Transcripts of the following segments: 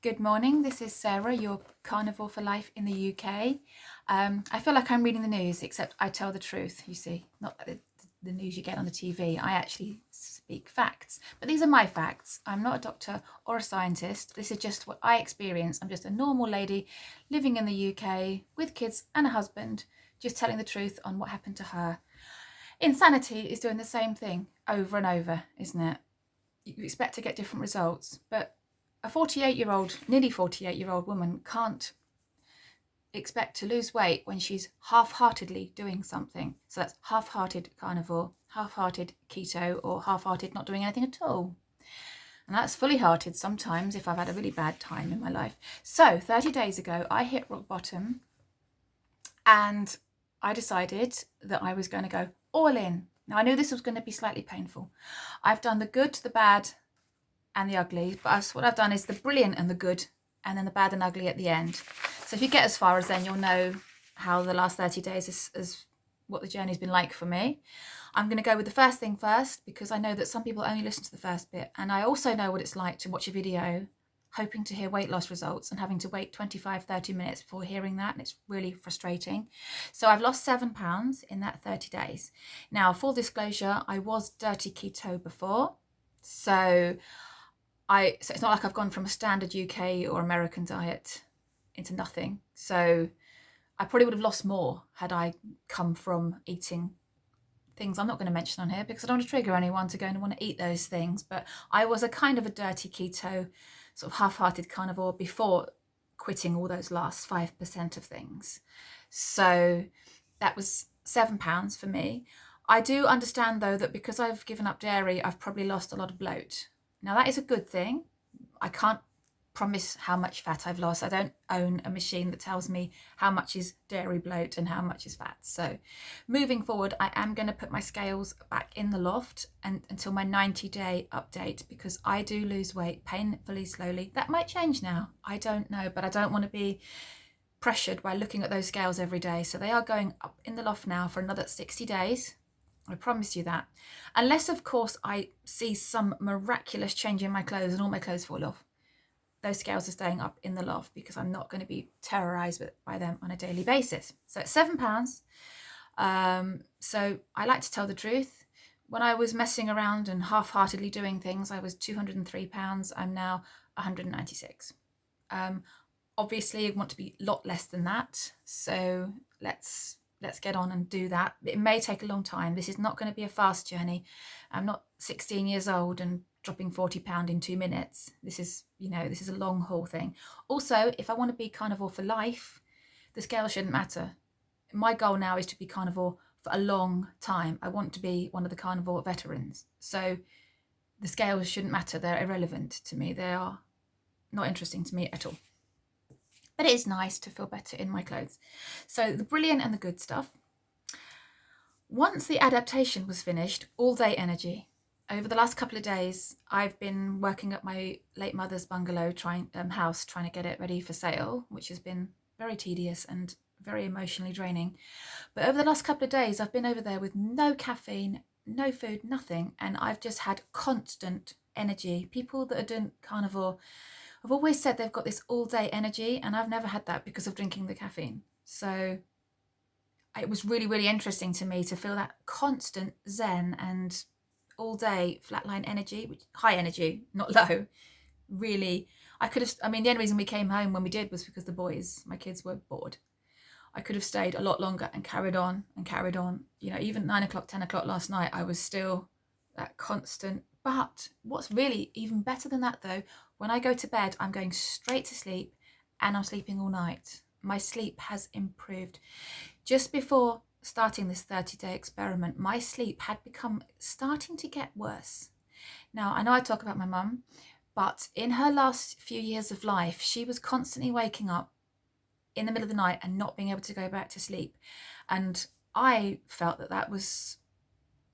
Good morning, this is Sarah, your Carnivore for Life in the UK. I feel like I'm reading the news, except I tell the truth, you see, not the news you get on the TV. I actually speak facts, but these are my facts. I'm not a doctor or a scientist. This is just what I experience. I'm just a normal lady living in the UK with kids and a husband, just telling the truth on what happened to her. Insanity is doing the same thing over and over, isn't it? You expect to get different results, but a 48-year-old, nearly 48-year-old woman can't expect to lose weight when she's half-heartedly doing something. So that's half-hearted carnivore, half-hearted keto, or half-hearted not doing anything at all. And that's fully-hearted sometimes if I've had a really bad time in my life. So 30 days ago, I hit rock bottom and I decided that I was going to go all in. Now, I knew this was going to be slightly painful. I've done the good, the bad, and the ugly, but what I've done is the brilliant and the good, and then the bad and ugly at the end. So if you get as far as then, you'll know how the last 30 days is what the journey's been like for me. I'm going to go with the first thing first, because I know that some people only listen to the first bit, and I also know what it's like to watch a video hoping to hear weight loss results and having to wait 25-30 minutes before hearing that, and it's really frustrating. So I've lost 7 pounds in that 30 days. Now, full disclosure, I was dirty keto before, so it's not like I've gone from a standard UK or American diet into nothing. So I probably would have lost more had I come from eating things I'm not going to mention on here, because I don't want to trigger anyone to go and want to eat those things. But I was a kind of a dirty keto, sort of half-hearted carnivore before quitting all those last 5% of things. So that was 7 pounds for me. I do understand, though, that because I've given up dairy, I've probably lost a lot of bloat. Now, that is a good thing. I can't promise how much fat I've lost. I don't own a machine that tells me how much is dairy bloat and how much is fat. So moving forward, I am going to put my scales back in the loft until my 90-day update, because I do lose weight painfully slowly. That might change now. I don't know, but I don't want to be pressured by looking at those scales every day. So they are going up in the loft now for another 60 days. I promise you that. Unless, of course, I see some miraculous change in my clothes and all my clothes fall off. Those scales are staying up in the loft because I'm not going to be terrorised by them on a daily basis. So it's 7 pounds. So I like to tell the truth. When I was messing around and half-heartedly doing things, I was 203 pounds. I'm now 196. Obviously, I want to be a lot less than that. So let's get on and do that. It may take a long time. This is not going to be a fast journey. I'm not 16 years old and dropping 40 pounds in 2 minutes. This is a long haul thing. Also, if I want to be carnivore for life, the scale shouldn't matter. My goal now is to be carnivore for a long time. I want to be one of the carnivore veterans. So the scales shouldn't matter. They're irrelevant to me. They are not interesting to me at all. But it is nice to feel better in my clothes. So the brilliant and the good stuff. Once the adaptation was finished, all day energy. Over the last couple of days, I've been working at my late mother's bungalow house, trying to get it ready for sale, which has been very tedious and very emotionally draining. But over the last couple of days, I've been over there with no caffeine, no food, nothing. And I've just had constant energy. People that are doing carnivore I've always said they've got this all-day energy, and I've never had that because of drinking the caffeine. So it was really, really interesting to me to feel that constant zen and all-day flatline energy, which high energy, not low. Really, the only reason we came home when we did was because my kids were bored. I could have stayed a lot longer and carried on. Even 9 o'clock, 10 o'clock last night, I was still that constant. But what's really even better than that, though, when I go to bed, I'm going straight to sleep and I'm sleeping all night. My sleep has improved. Just before starting this 30-day experiment, my sleep had become starting to get worse. Now, I know I talk about my mum, but in her last few years of life, she was constantly waking up in the middle of the night and not being able to go back to sleep. And I felt that was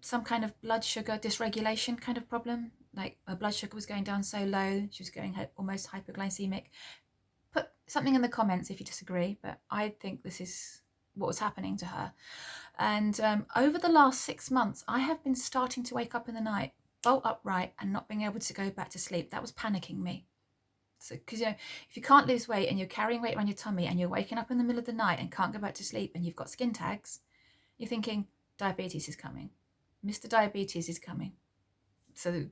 some kind of blood sugar dysregulation kind of problem. Like her blood sugar was going down so low, she was going almost hypoglycemic. Put something in the comments if you disagree, but I think this is what was happening to her. And over the last 6 months, I have been starting to wake up in the night, bolt upright, and not being able to go back to sleep. That was panicking me. So, because if you can't lose weight and you're carrying weight around your tummy and you're waking up in the middle of the night and can't go back to sleep and you've got skin tags, you're thinking diabetes is coming. Mr. Diabetes is coming. So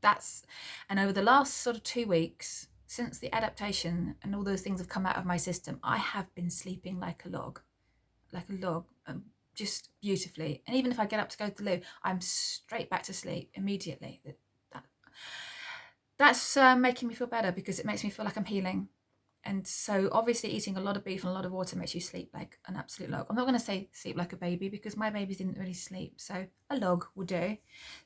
and over the last sort of 2 weeks, since the adaptation and all those things have come out of my system, I have been sleeping like a log, just beautifully. And even if I get up to go to the loo, I'm straight back to sleep immediately. That's making me feel better, because it makes me feel like I'm healing. And so obviously eating a lot of beef and a lot of water makes you sleep like an absolute log. I'm not going to say sleep like a baby, because my babies didn't really sleep. So a log will do.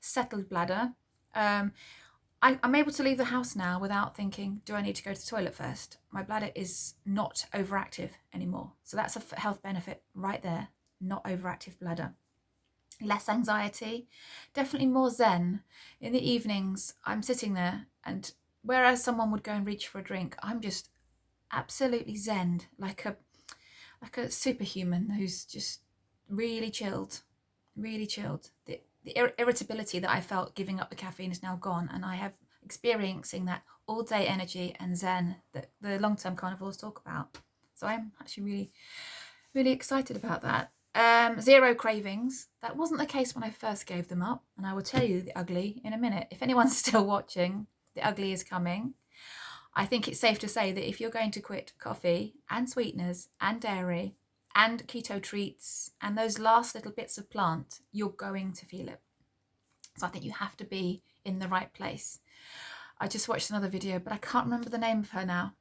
Settled bladder. I'm able to leave the house now without thinking, do I need to go to the toilet first? My bladder is not overactive anymore. So that's a health benefit right there. Not overactive bladder. Less anxiety, definitely more zen. In the evenings, I'm sitting there, and whereas someone would go and reach for a drink, I'm just absolutely zen, like a superhuman who's just really chilled. The irritability that I felt giving up the caffeine is now gone, and I have experiencing that all day energy and zen that the long-term carnivores talk about. So I'm actually really, really excited about that. Zero cravings. That wasn't the case when I first gave them up, and I will tell you the ugly in a minute. If anyone's still watching, the ugly is coming. I think it's safe to say that if you're going to quit coffee and sweeteners and dairy and keto treats and those last little bits of plant, you're going to feel it. So I think you have to be in the right place. I just watched another video, but I can't remember the name of her now.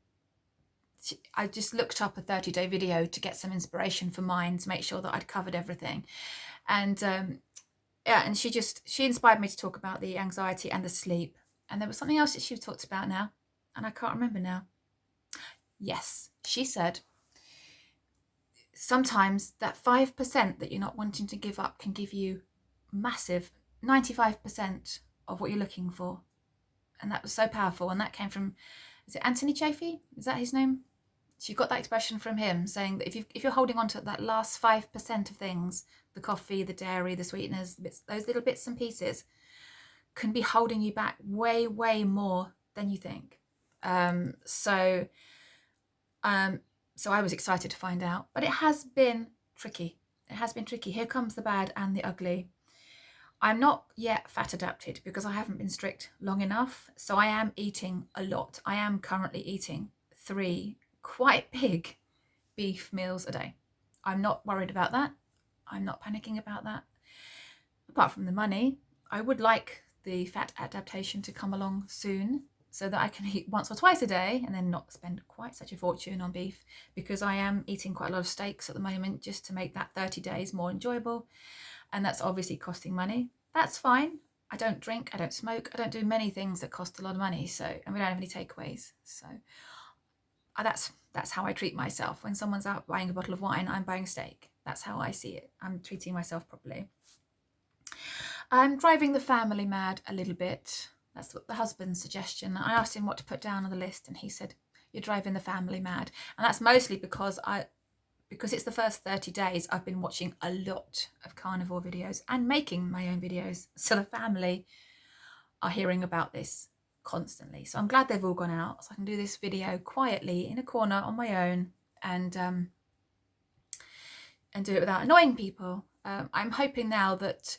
I just looked up a 30-day video to get some inspiration for mine, to make sure that I'd covered everything. And and she inspired me to talk about the anxiety and the sleep. And there was something else that she talked about now, and I can't remember now. Yes, she said sometimes that 5% that you're not wanting to give up can give you massive 95% of what you're looking for. And that was so powerful. And that came from, is it Anthony Chaffee? Is that his name? She got that expression from him, saying that if you're holding on to that last 5% of things, the coffee, the dairy, the sweeteners, those little bits and pieces can be holding you back way, way more than you think. So I was excited to find out, but it has been tricky. Here comes the bad and the ugly. I'm not yet fat adapted because I haven't been strict long enough. So I am eating a lot. I am currently eating 3 quite big beef meals a day. I'm not worried about that. I'm not panicking about that. Apart from the money, I would like the fat adaptation to come along soon, so that I can eat once or twice a day and then not spend quite such a fortune on beef, because I am eating quite a lot of steaks at the moment just to make that 30 days more enjoyable. And that's obviously costing money. That's fine. I don't drink, I don't smoke, I don't do many things that cost a lot of money. And we don't have any takeaways. So that's how I treat myself. When someone's out buying a bottle of wine, I'm buying steak. That's how I see it. I'm treating myself properly. I'm driving the family mad a little bit. That's what the husband's suggestion. I asked him what to put down on the list, and he said, you're driving the family mad. And that's mostly because it's the first 30 days, I've been watching a lot of carnivore videos and making my own videos. So the family are hearing about this constantly. So I'm glad they've all gone out, so I can do this video quietly in a corner on my own and do it without annoying people. I'm hoping now that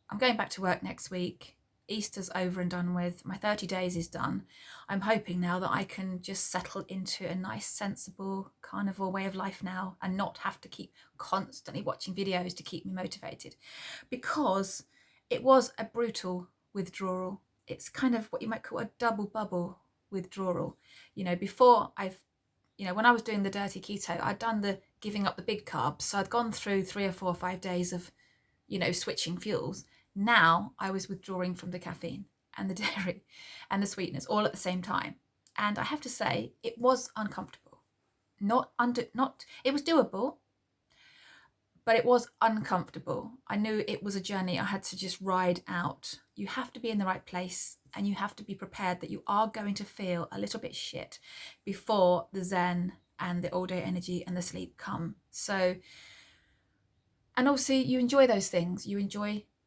I'm going back to work next week. Easter's over and done with. My 30 days is done. I'm hoping now that I can just settle into a nice, sensible carnivore way of life now and not have to keep constantly watching videos to keep me motivated, because it was a brutal withdrawal. It's kind of what you might call a double bubble withdrawal. Before when I was doing the dirty keto, I'd done the giving up the big carbs. So I'd gone through 3 or 4 or 5 days of, switching fuels. Now I was withdrawing from the caffeine and the dairy and the sweeteners all at the same time. And I have to say, it was uncomfortable. It was doable, but it was uncomfortable. I knew it was a journey I had to just ride out. You have to be in the right place, and you have to be prepared that you are going to feel a little bit shit before the zen and the all day energy and the sleep come. So, and also you enjoy those things.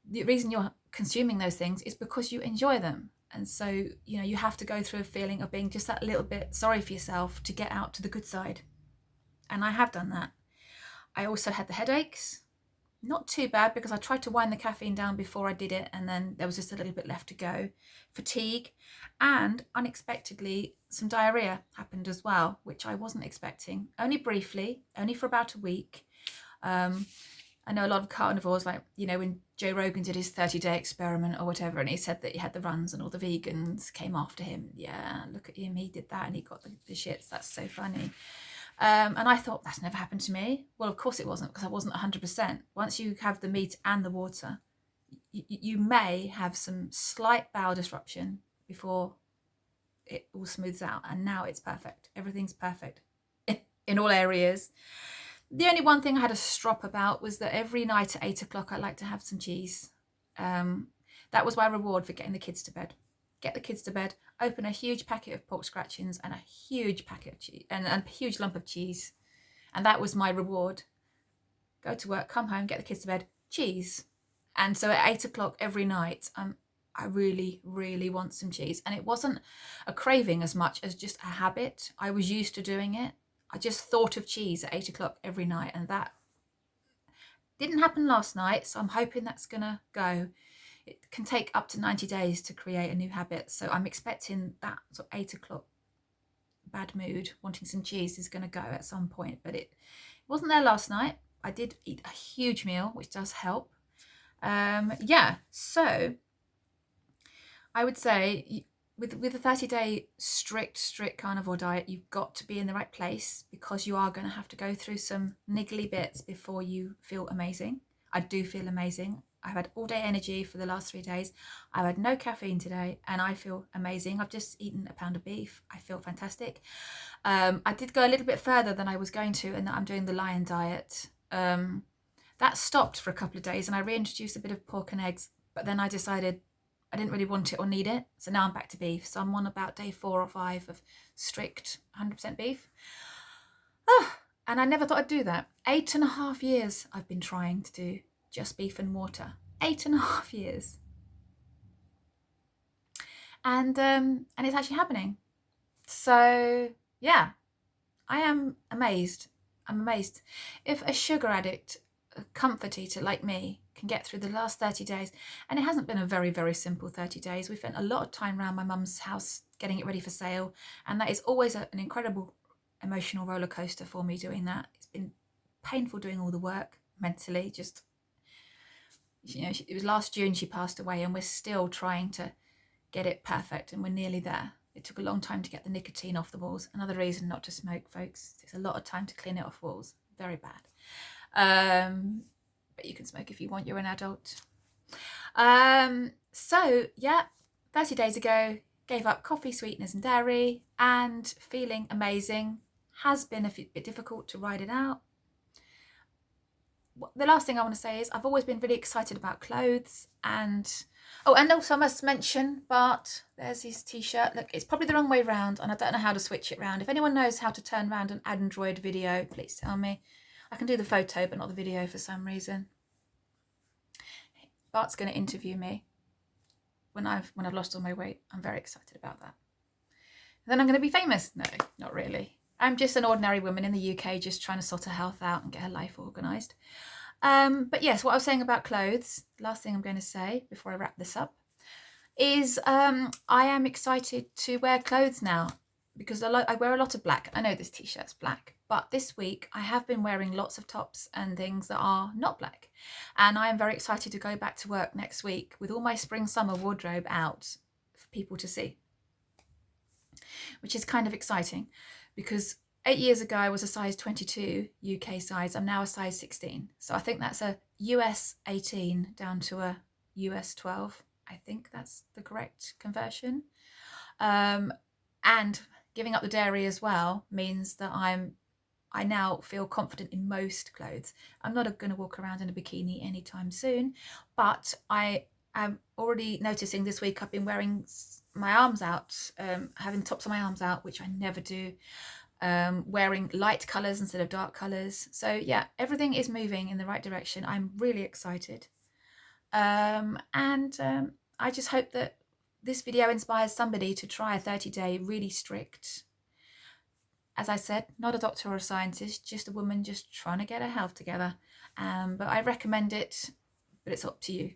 The reason you're consuming those things is because you enjoy them. And so, you know, you have to go through a feeling of being just that little bit sorry for yourself to get out to the good side. And I have done that. I also had the headaches. Not too bad, because I tried to wind the caffeine down before I did it, and then there was just a little bit left to go. Fatigue, and unexpectedly some diarrhea happened as well, which I wasn't expecting. Only briefly, only for about a week. I know a lot of carnivores, like, you know, when Joe Rogan did his 30-day experiment or whatever, and he said that he had the runs and all the vegans came after him. Yeah, look at him, he did that and he got the shits. That's so funny. And I thought, that's never happened to me. Well, of course it wasn't, because I wasn't 100%. Once you have the meat and the water, you may have some slight bowel disruption before it all smooths out. And now it's perfect. Everything's perfect in all areas. The only one thing I had a strop about was that every night at 8 o'clock, I like to have some cheese. That was my reward for getting the kids to bed. Get the kids to bed, open a huge packet of pork scratchings and a huge packet of cheese and a huge lump of cheese. And that was my reward. Go to work, come home, get the kids to bed, cheese. And so at 8 o'clock every night, I really, really want some cheese. And it wasn't a craving as much as just a habit. I was used to doing it. I just thought of cheese at 8 o'clock every night, and that didn't happen last night. So I'm hoping that's gonna go. It can take up to 90 days to create a new habit. So I'm expecting that sort of 8 o'clock bad mood, wanting some cheese, is going to go at some point. But it wasn't there last night. I did eat a huge meal, which does help. Yeah, so I would say with a 30-day strict carnivore diet, you've got to be in the right place, because you are going to have to go through some niggly bits before you feel amazing. I do feel amazing. I've had all day energy for the last 3 days. I've had no caffeine today and I feel amazing. I've just eaten a pound of beef. I feel fantastic. I did go a little bit further than I was going to, and that I'm doing the lion diet. That stopped for a couple of days and I reintroduced a bit of pork and eggs, but then I decided I didn't really want it or need it. So now I'm back to beef. So I'm on about day 4 or 5 of strict 100% beef. And I never thought I'd do that. 8.5 years I've been trying to do just beef and water. 8.5 years. And it's actually happening. So yeah, I am amazed. I'm amazed. If a sugar addict, a comfort eater like me, can get through the last 30 days, and it hasn't been a very, very simple 30 days. We spent a lot of time around my mum's house getting it ready for sale, and that is always an incredible emotional roller coaster for me doing that. It's been painful doing all the work mentally, just, you know, it was last June she passed away, and we're still trying to get it perfect, and we're nearly there. It took a long time to get the nicotine off the walls. Another reason not to smoke, folks. It takes a lot of time to clean it off walls. Very bad. But you can smoke if you want. You're an adult. So yeah, 30 days ago, gave up coffee, sweeteners and dairy, and feeling amazing. Has been a bit difficult to ride it out. The last thing I want to say is I've always been really excited about clothes, and also I must mention, Bart, there's his t-shirt. Look, it's probably the wrong way round, and I don't know how to switch it round. If anyone knows how to turn around an Android video, please tell me. I can do the photo but not the video for some reason. Bart's going to interview me when I've lost all my weight. I'm very excited about that. Then I'm going to be famous. No, not really. I'm just an ordinary woman in the UK just trying to sort her health out and get her life organised. But yes, what I was saying about clothes, last thing I'm going to say before I wrap this up, is I am excited to wear clothes now, because I wear a lot of black. I know this t-shirt's black, but this week I have been wearing lots of tops and things that are not black. And I am very excited to go back to work next week with all my spring-summer wardrobe out for people to see, which is kind of exciting, because 8 years ago I was a size 22 UK size. I'm now a size 16. So I think that's a US 18 down to a US 12. I think that's the correct conversion. And giving up the dairy as well means that I now feel confident in most clothes. I'm not going to walk around in a bikini anytime soon, but I am already noticing this week I've been wearing my arms out, having tops of my arms out, which I never do, wearing light colours instead of dark colours. So yeah, everything is moving in the right direction. I'm really excited. I just hope that this video inspires somebody to try a 30-day really strict, as I said, not a doctor or a scientist, just a woman just trying to get her health together. But I recommend it, but it's up to you.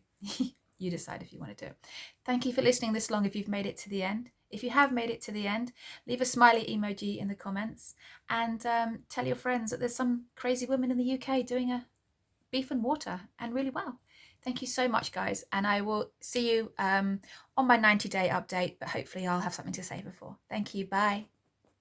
You decide if you want to do it. Thank you for listening this long if you've made it to the end. If you have made it to the end, leave a smiley emoji in the comments and tell your friends that there's some crazy woman in the UK doing a beef and water and really well. Thank you so much, guys. And I will see you on my 90-day update, but hopefully I'll have something to say before. Thank you. Bye.